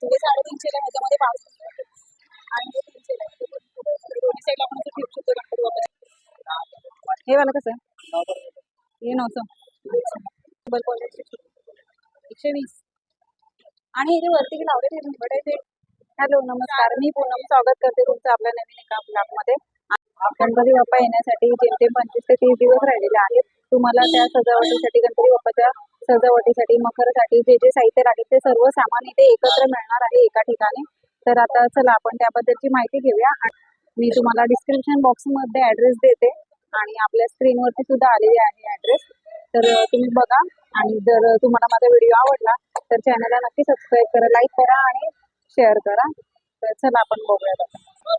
हे 350 ला, ह्याच्यामध्ये 5 आणि हे 300 ला. दोन्ही साईडला आपण असं ठेवू शकतो गणपती बाप्पा. हे वाला कसं आहे? हे 900. Double quality 120. आणि हे जे वरती लावले ते झुंबड आहे ते. हॅलो नमस्कार, मी पूनम स्वागत करते तुमचं आपल्या नवीन एका ब्लॉगमध्ये. गणपती बाप्पा येण्यासाठी जेमतेम 25 ते 30 दिवस राहिलेले आहेत. तुम्हाला त्या सजावटीसाठी, गणपती बाप्पाच्या सजावटीसाठी, मखरसाठी जे जे साहित्य लागेल ते सर्व सामान इथे एकत्र मिळणार आहे एका ठिकाणी. तर आता चला आपण त्याबद्दलची माहिती घेऊया. मी तुम्हाला डिस्क्रिप्शन बॉक्समध्ये ॲड्रेस देते आणि आपल्या स्क्रीनवरती सुद्धा आलेली आहे ॲड्रेस. तर तुम्ही बघा आणि जर तुम्हाला माझा व्हिडिओ आवडला तर चॅनलला नक्की सबस्क्राईब करा, लाईक करा आणि शेअर करा. तर चला आपण बघूयात.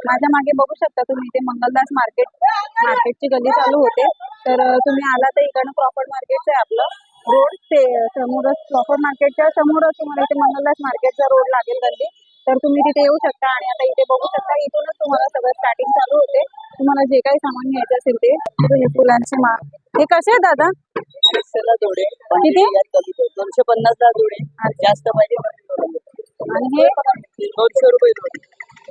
माझ्या मागे बघू शकता तुम्ही इथे मंगलदास मार्केटची गल्ली चालू होते. तर तुम्ही आला तर इकडनं क्रॉफर्ड मार्केटचं आहे आपलं रोड, ते समोरच क्रॉफर्ड मार्केटच्या समोरच तुम्हाला इथे मंगलदास मार्केटचा रोड लागेल गल्ली. तर तुम्ही तिथे येऊ शकता आणि आता इथे बघू शकता इथूनच तुम्हाला सगळं स्टार्टिंग चालू होते. तुम्हाला जे काही सामान घ्यायचं असेल ते फुलांचे माळ. हे कसे आहे दादा? जोडे किती? 250 ला जोडे, जास्त पाहिजे. आणि हे 200 रुपये जोडी.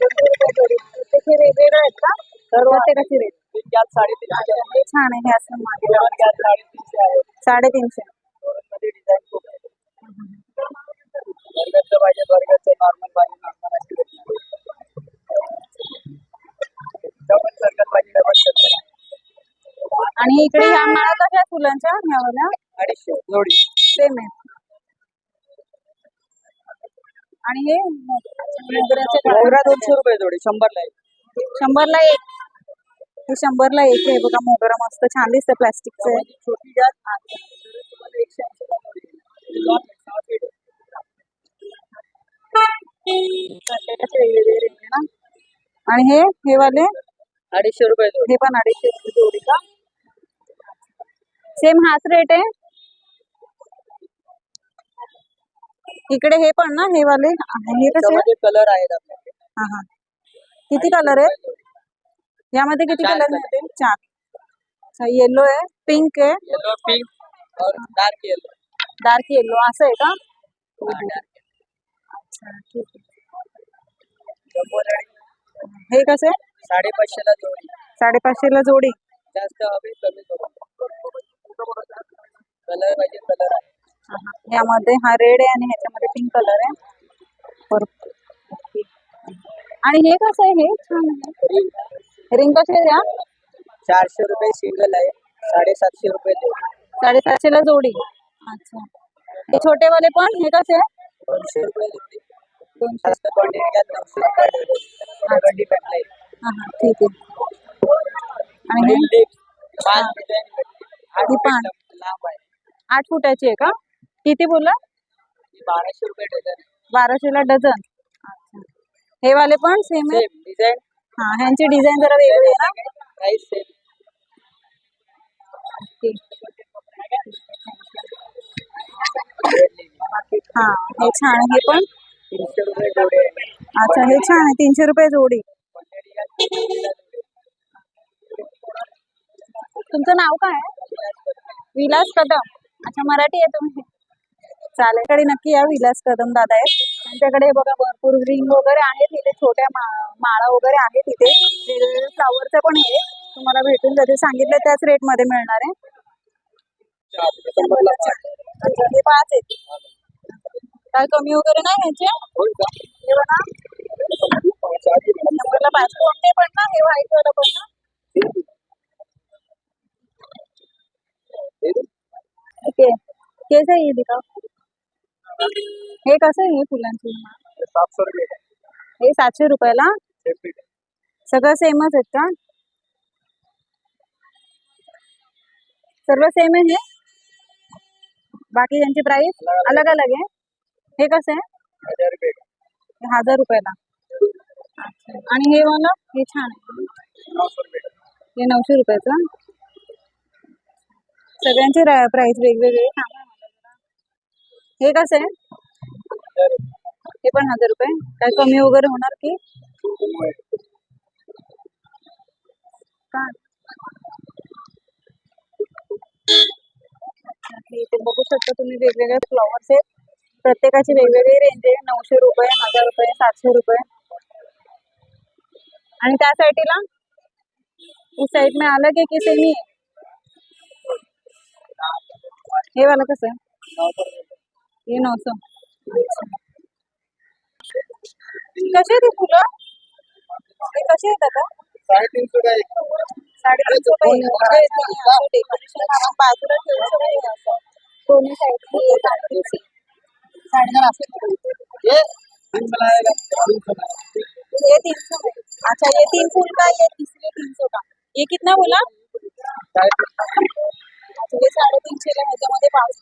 200 रुपये जोडी. त्याचे वेगवेगळे आहेत का? प्रत्येकाची रेट? गॅस 350 हे छान आहे. हे असं मागे गॅस 350 आहे. 350. मध्ये डिझाईन खूप आहे. वर्गाचं पाहिजे, वर्गाचं नॉर्मल पाहिजे, नॉर्मल अशी आणि इकडे ह्या माळा कशा आहेत फुलांच्या? ह्यावाल्या 250 जोडी सेम आहे. आणि हे मोगरा 200 रुपये जोडी, 100 ला आहे. 100 ला एक. हे 100 ला एक आहे बघा. मोगरा मस्त छान दिसतं, प्लास्टिकचं आहे. छोटी जात 180 ला जोडी. वेगवेगळे रेट आहे ना. आणि हे वाले 250 रुपये जोडी. हे पण 250 रुपये जोडी का? सेम हाच रेट आहे. इकडे हे पण ना, हे वाले हे कसे? कलर आहेत आपल्याकडे. हा हा. किती कलर आहेत यामध्ये? किती कलर आहेत? 4. अच्छा, येलो आहे, पिंक आहे, येलो, पिंक और डार्क येलो. डार्क येलो असं आहे का? अच्छा ठीक आहे. हे कसे? 550 ला जोडी. 550 ला जोडी. जास्त हवे कमी करू. कलर पाहिजे कलर आहे. यामध्ये हा रेड आहे आणि ह्याच्यामध्ये पिंक कलर आहे. आणि हे कसं आहे? हे छान आहे. रिंग कशी आहे? 400 रुपये सिंगल आहे, 750 रुपये जोडी. 750 ला जोडी. अच्छा. हे छोटे वाले पण हे कसे आहे? 200 रुपये जोडी. 200. जास्त क्वांटिटी घ्या 900 रुपये जोडी. हा हा ठीक आहे. आणि हे 8 पान लांब आहे. 8 फुटाची आहे का? किती बोला? 1200 रुपये डझन. 1200 ला डझन. अच्छा. हे वाले पण सेम आहे? Same design. हा, ह्यांची डिझाईन जरा वेगळी आहे ना. Price same. हा, हे छान आहे. हे पण 300 रुपये जोडी आहे. अच्छा, हे छान आहे. 300 रुपये जोडी. तुमचं नाव काय आहे? विलास कदम. अच्छा, मराठी आहे तुम्ही? चालेल. कडे नक्की या. विलास कदम दादा आहेत. त्यांच्याकडे बघा भरपूर रिंग वगैरे आहेत इथे, छोट्या माळा वगैरे आहेत इथे. वेगवेगळे फ्लावरचं पण आहे, तुम्हाला भेटून जाते. सांगितलं त्याच रेट मध्ये मिळणार आहे. अच्छा, हे 5 आहेत. काय कमी वगैरे नाही ह्याचे? हे बघा 100 ला 5. कोणते पण ना? हे व्हाईट वाला पण ना? ठीक आहे. कैसे आहे ये दिखाओ. हे कसं आहे फुलांची? 700 रुपये. हे 700 रुपयाला. सगळं सेमच आहेत का? सर्व सेम आहे. बाकी त्यांची प्राइस अलग अलग आहे. हे कसं आहे? 1000 रुपये. 1000 रुपयाला. आणि हे वाला हे छान आहे. 900 रुपये. हे 900 रुपयाचं. सगळ्यांचे प्राइस वेगवेगळे. हे कसं आहे? हे पण 1000 रुपये. काय कमी वगैरे होणार की का? इथे बघू शकता तुम्ही वेगवेगळे फ्लॉवर्स आहेत. प्रत्येकाची वेगवेगळी रेंज आहे. 900 रुपये, 1000 700 रुपये. आणि त्या साईडला उस साइड में अलग है कि सेम ही है? हे वाला कसं आहे? हे 900. कसे आहेत हे फुलं? हे कसे आहेत आता? 350 का एक. 350 का एक. म्हणजे असं डेकोरेशन आपण बाजूला ठेवू शकतो. दोन्ही साईडनी एक आणि एक. 350. ये 300 आएगा, 300 का. ये 300 है. अच्छा, ये 3 फूल का, ये तीसरे 300 का. ये कितना बोला? 350. अच्छा, हे 350 ला, ह्याच्यामध्ये 5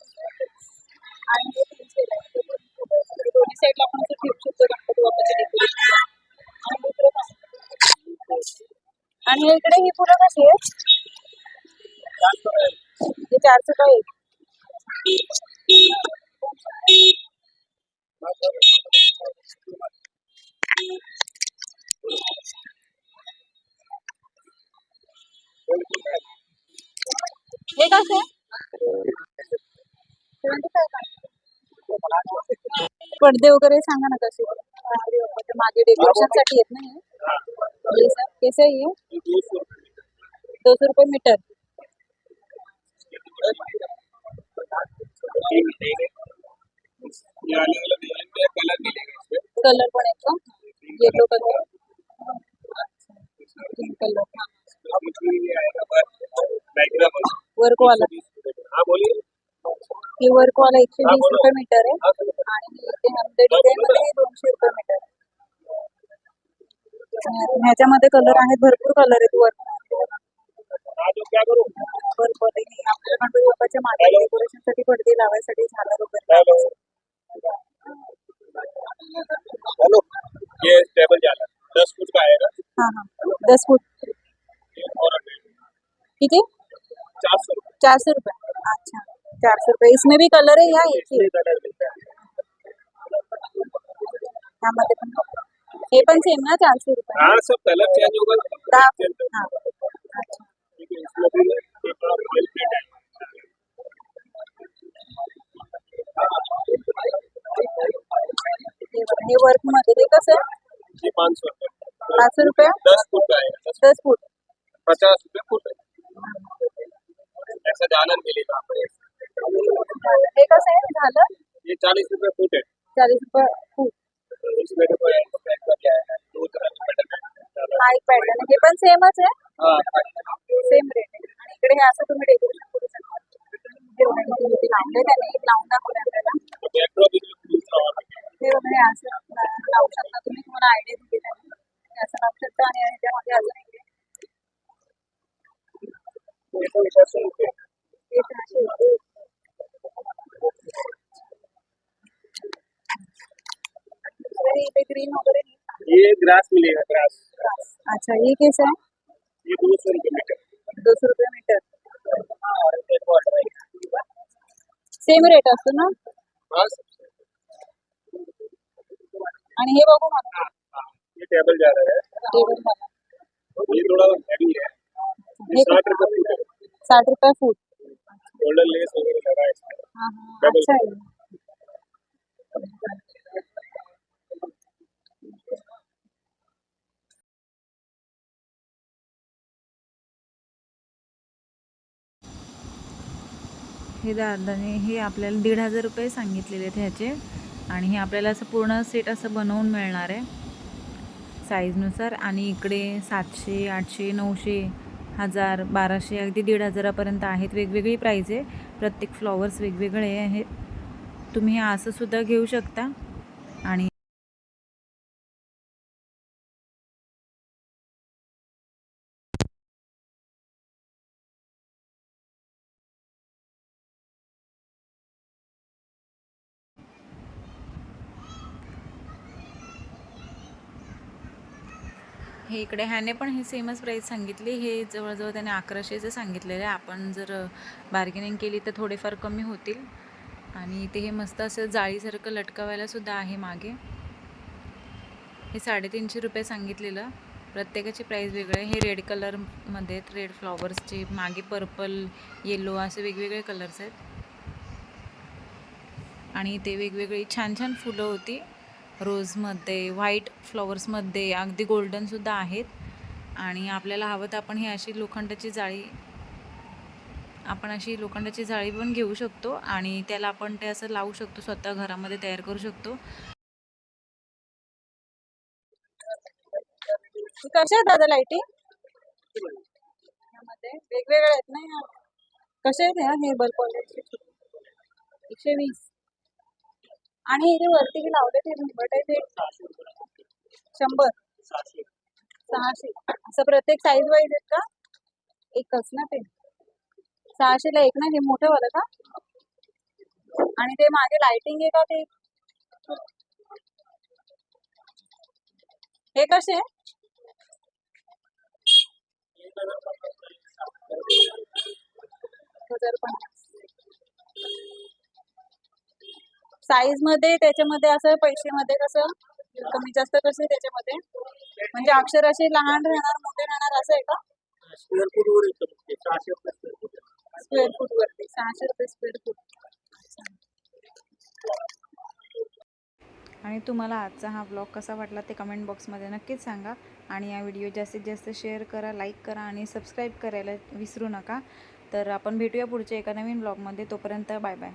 आणि हे 300 ला. दोन्ही साईडला आपण असं ठेवू शकतो गणपती बाप्पाचे डेकोरेशन. आणि दुसरं काय? आणि इकडे ही फुलं कशी आहेत? 400 का एक. हे 400 का एक. हे कसे आहे? 75 का? पडदे वगैरे सांगा ना कसे आहेत? मागे डेकोरेशन साठी आहेत ना हे? ये सब कैसे है ये? 200 रुपये मीटर. कलर पण आहेत का? Yellow colour, green colour, work वाला. हे वर्क वाला 120 रुपये मीटर आहे. आणि इथे हमदे डिझाईन मध्ये 200 रुपये मीटर. ह्याच्यामध्ये कलर आहेत, भरपूर कलर आहेत वर्क. आपल्याला गणपती बाप्पाच्या मागे डेकोरेशन साठी पडदे लावायसाठी झालर वगैरे. हेलो, ये टेबल जाला 10 फुट का आएगा. हाँ हाँ, 10 फुट. किती? 400 रुपये. 400 रुपये. अच्छा, 400 रुपये. इसमें भी कलर है या एक ही? ह्यामध्ये पण हे पण सेम ना 400 रुपये? हाँ, सब कलर चेंज होगा. हाँ. अच्छा. इसमें भी एक ऑयल पेंट है. हे वर्क मध्ये ते कसं आहे? ये 500 रुपये. 500 रुपये. 10 फुट का आएगा. 10 फुट. 50 रुपये फुट. ऐसा झालर मिलेगा. हे कसं आहे झालं? ये 40 रुपये फुट है. 40 रुपये फूट. इसमें देखो पैक का क्या है, 2 तरह के पैटर्न. हा एक पॅटर्न. हे पण सेमच आहे? हाँ, सेम रेट आहे. आणि इकडे हे असं तुम्ही डेकोरेशन करू शकता. लावले त्याने लावून दाखवले आपल्याला. हे वगैरे असं लावू शकता तुम्ही. तुम्हाला आयडिया दिली त्याने. असं लावू शकता. आणि ह्याच्यामध्ये अजून एक इथे ग्रीन वगैरे. ये ग्रास मिलेगा, ग्रास. अच्छा, ये कैसा है? ये 200 रुपये मीटर. 200 रुपये मीटर. सेम रेट असतो ना? बस. आणि हे बघू मला. ये टेबल जा रहा है. टेबल वाला. ये थोड़ा हैवी है. ये 60 रुपये फुट है. 60 रुपये फूट. गोल्डन लेस वगैरह लगा है इसमें. हाँ हाँ, अच्छा है. हे दादाने हे आपल्याला 1,500 रुपये सांगितलेले आहेत ह्याचे. आणि हे आपल्याला असं पूर्ण सेट असं बनवून मिळणार आहे साईजनुसार. आणि इकडे 700, 800, 900, 1000, 1200, अगदी 1,500पर्यंत आहेत. वेगवेगळी प्राईज आहे. प्रत्येक फ्लॉवर्स वेगवेगळे आहेत. तुम्ही हे असं सुद्धा घेऊ शकता. आणि हे इकडे ह्याने पण हे सेमच प्राईस सांगितली. हे जवळजवळ त्याने 1100चं सांगितलेलं आहे. आपण जर बार्गेनिंग केली तर थोडेफार कमी होतील. आणि इथे हे मस्त असं जाळीसारखं लटकावायला सुद्धा आहे मागे. हे 350 रुपये सांगितलेलं. प्रत्येकाची प्राईस वेगळं आहे. हे रेड कलरमध्ये रेड फ्लॉवर्सचे, मागे पर्पल, येलो असे वेगवेगळे कलर्स आहेत. आणि इथे वेगवेगळी छान छान फुलं होती. रोजमध्ये, व्हाईट फ्लॉवर्समध्ये, अगदी गोल्डनसुद्धा आहेत. आणि आपल्याला हवं तर आपण ही अशी लोखंडाची जाळी पण घेऊ शकतो आणि त्याला आपण ते असं लावू शकतो, स्वतः घरामध्ये तयार करू शकतो. कशा आहेत दादा लाईटी? यामध्ये वेगवेगळे आहेत ना या. कसे आहेत ह्या हे बल्ब? 120. आणि हे जे वरती जे लावले ते झुंबट आहे ते 100. 600. असं प्रत्येक साईज वाईज आहेत का? एकच ना ते 600 ला एक ना, हे मोठं वालं का? आणि ते मागे लाइटिंग आहे का ते? हे कसे आहे? 1050. साईज मध्ये त्याच्यामध्ये असं पैसे मध्ये कसं कमी जास्त कसे त्याच्यामध्ये, म्हणजे अक्षर असे लहान राहणार मोठे राहणार असं आहे का? स्क्वेअर फूट वर येतं ते 600 रुपये स्क्वेअर फूट. स्क्वेअर फूट वरती 600 रुपये स्क्वेअर फूट. आणि तुम्हाला आजचा हा ब्लॉग कसा वाटला ते कमेंट बॉक्समध्ये नक्कीच सांगा. आणि या व्हिडिओ जास्तीत जास्त शेअर करा, लाईक करा आणि सबस्क्राईब करायला विसरू नका. तर आपण भेटूया पुढच्या एका नवीन ब्लॉगमध्ये. तोपर्यंत बाय बाय.